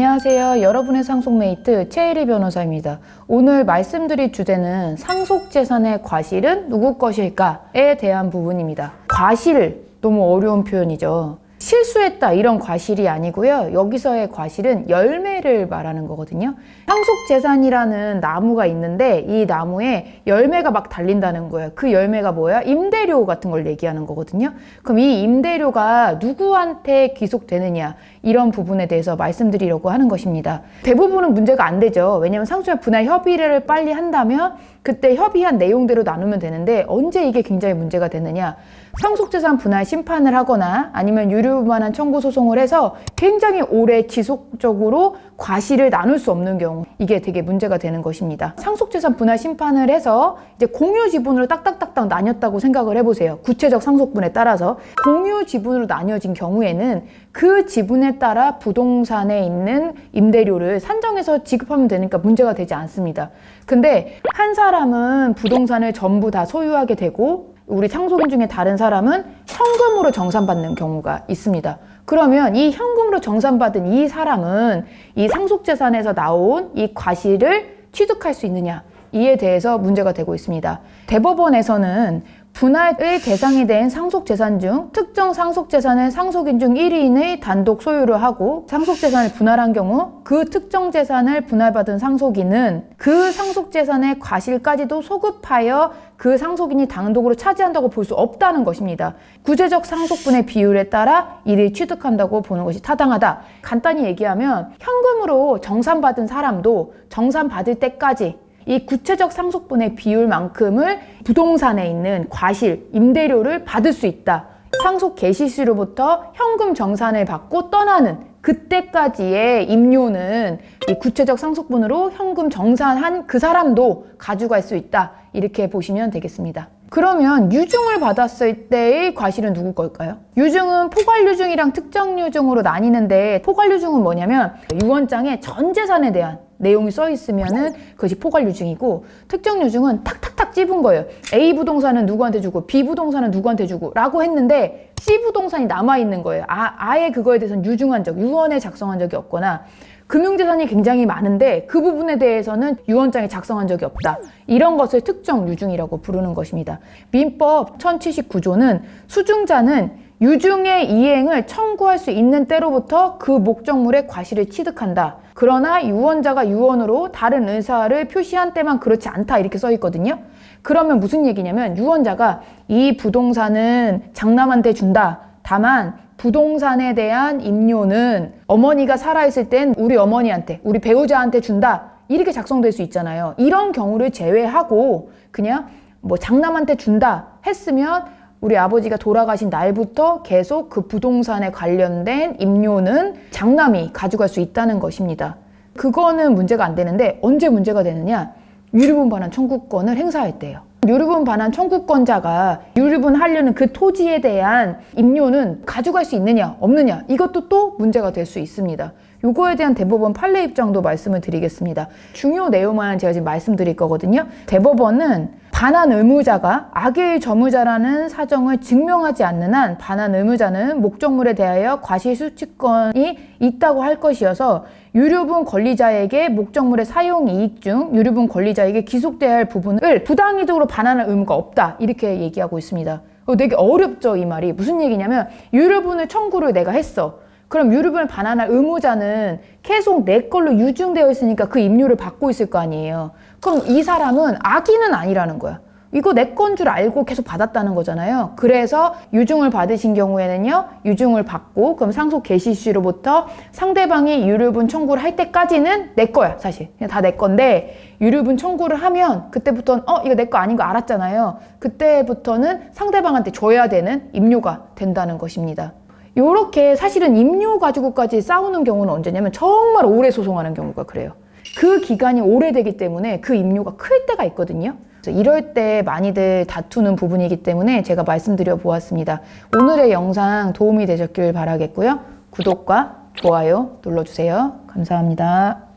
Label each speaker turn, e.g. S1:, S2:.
S1: 안녕하세요. 여러분의 상속메이트 최혜리 변호사입니다. 오늘 말씀드릴 주제는 상속재산의 과실은 누구 것일까에 대한 부분입니다. 과실, 너무 어려운 표현이죠. 실수했다 이런 과실이 아니고요. 여기서의 과실은 열매를 말하는 거거든요. 상속재산이라는 나무가 있는데 이 나무에 열매가 막 달린다는 거예요. 그 열매가 뭐야? 임대료 같은 걸 얘기하는 거거든요. 그럼 이 임대료가 누구한테 귀속되느냐 이런 부분에 대해서 말씀드리려고 하는 것입니다. 대부분은 문제가 안 되죠. 왜냐하면 상속재산 분할 협의를 빨리 한다면 그때 협의한 내용대로 나누면 되는데 언제 이게 굉장히 문제가 되느냐? 상속재산 분할 심판을 하거나 아니면 유류분할한 청구 소송을 해서 굉장히 오래 지속적으로 과실을 나눌 수 없는 경우 이게 되게 문제가 되는 것입니다. 상속재산 분할 심판을 해서 이제 공유 지분으로 딱딱딱딱 나뉘었다고 생각을 해보세요. 구체적 상속분에 따라서 공유 지분으로 나뉘어진 경우에는 그 지분에 따라 부동산에 있는 임대료를 산정해서 지급하면 되니까 문제가 되지 않습니다. 근데 한 사람은 부동산을 전부 다 소유하게 되고 우리 상속인 중에 다른 사람은 현금으로 정산받는 경우가 있습니다. 그러면 이 현금으로 정산받은 이 사람은 이 상속재산에서 나온 이 과실을 취득할 수 있느냐 이에 대해서 문제가 되고 있습니다. 대법원에서는 분할의 대상이 된 상속재산 중 특정 상속재산을 상속인 중 1인의 단독 소유를 하고 상속재산을 분할한 경우 그 특정 재산을 분할받은 상속인은 그 상속재산의 과실까지도 소급하여 그 상속인이 단독으로 차지한다고 볼 수 없다는 것입니다. 구체적 상속분의 비율에 따라 이를 취득한다고 보는 것이 타당하다. 간단히 얘기하면 현금으로 정산받은 사람도 정산받을 때까지 이 구체적 상속분의 비율만큼을 부동산에 있는 과실, 임대료를 받을 수 있다. 상속 개시 시로부터 현금 정산을 받고 떠나는 그때까지의 임료는 이 구체적 상속분으로 현금 정산한 그 사람도 가져갈 수 있다. 이렇게 보시면 되겠습니다. 그러면 유증을 받았을 때의 과실은 누구 걸까요? 유증은 포괄유증이랑 특정유증으로 나뉘는데 포괄유증은 뭐냐면 유언장에 전 재산에 대한 내용이 써 있으면은 그것이 포괄유증이고 특정유증은 탁탁탁 찝은 거예요. A 부동산은 누구한테 주고 B 부동산은 누구한테 주고 라고 했는데 C 부동산이 남아있는 거예요. 아예 그거에 대해서는 유증한 적, 유언에 작성한 적이 없거나 금융재산이 굉장히 많은데 그 부분에 대해서는 유언장에 작성한 적이 없다. 이런 것을 특정 유증이라고 부르는 것입니다. 민법 1079조는 수증자는 유증의 이행을 청구할 수 있는 때로부터 그 목적물의 과실을 취득한다. 그러나 유언자가 유언으로 다른 의사를 표시한 때만 그렇지 않다. 이렇게 써 있거든요. 그러면 무슨 얘기냐면 유언자가 이 부동산은 장남한테 준다. 다만 부동산에 대한 임료는 어머니가 살아있을 땐 우리 어머니한테, 우리 배우자한테 준다. 이렇게 작성될 수 있잖아요. 이런 경우를 제외하고 그냥 뭐 장남한테 준다 했으면 우리 아버지가 돌아가신 날부터 계속 그 부동산에 관련된 임료는 장남이 가져갈 수 있다는 것입니다. 그거는 문제가 안 되는데 언제 문제가 되느냐? 유류분 반환 청구권을 행사할 때요. 유류분 반환 청구권자가 유류분 하려는 그 토지에 대한 임료는 가져갈 수 있느냐 없느냐 이것도 또 문제가 될 수 있습니다. 요거에 대한 대법원 판례 입장도 말씀을 드리겠습니다. 중요 내용만 제가 지금 말씀드릴 거거든요. 대법원은 반환 의무자가 악의 저무자라는 사정을 증명하지 않는 한 반환 의무자는 목적물에 대하여 과실수취권이 있다고 할 것이어서 유류분 권리자에게 목적물의 사용 이익 중 유류분 권리자에게 귀속돼야 할 부분을 부당이득으로 반환할 의무가 없다. 이렇게 얘기하고 있습니다. 되게 어렵죠, 이 말이. 무슨 얘기냐면 유류분을 청구를 내가 했어. 그럼 유류분을 반환할 의무자는 계속 내 걸로 유증되어 있으니까 그 임료를 받고 있을 거 아니에요. 그럼 이 사람은 악인은 아니라는 거야. 이거 내 건 줄 알고 계속 받았다는 거잖아요. 그래서 유증을 받으신 경우에는요. 유증을 받고 그럼 상속 개시 시로부터 상대방이 유류분 청구를 할 때까지는 내 거야. 사실 그냥 다 내 건데 유류분 청구를 하면 그때부터는 이거 내 거 아닌 거 알았잖아요. 그때부터는 상대방한테 줘야 되는 임료가 된다는 것입니다. 요렇게 사실은 임료 가지고까지 싸우는 경우는 언제냐면 정말 오래 소송하는 경우가 그래요. 그 기간이 오래되기 때문에 그 임료가 클 때가 있거든요. 그래서 이럴 때 많이들 다투는 부분이기 때문에 제가 말씀드려 보았습니다. 오늘의 영상 도움이 되셨길 바라겠고요. 구독과 좋아요 눌러주세요. 감사합니다.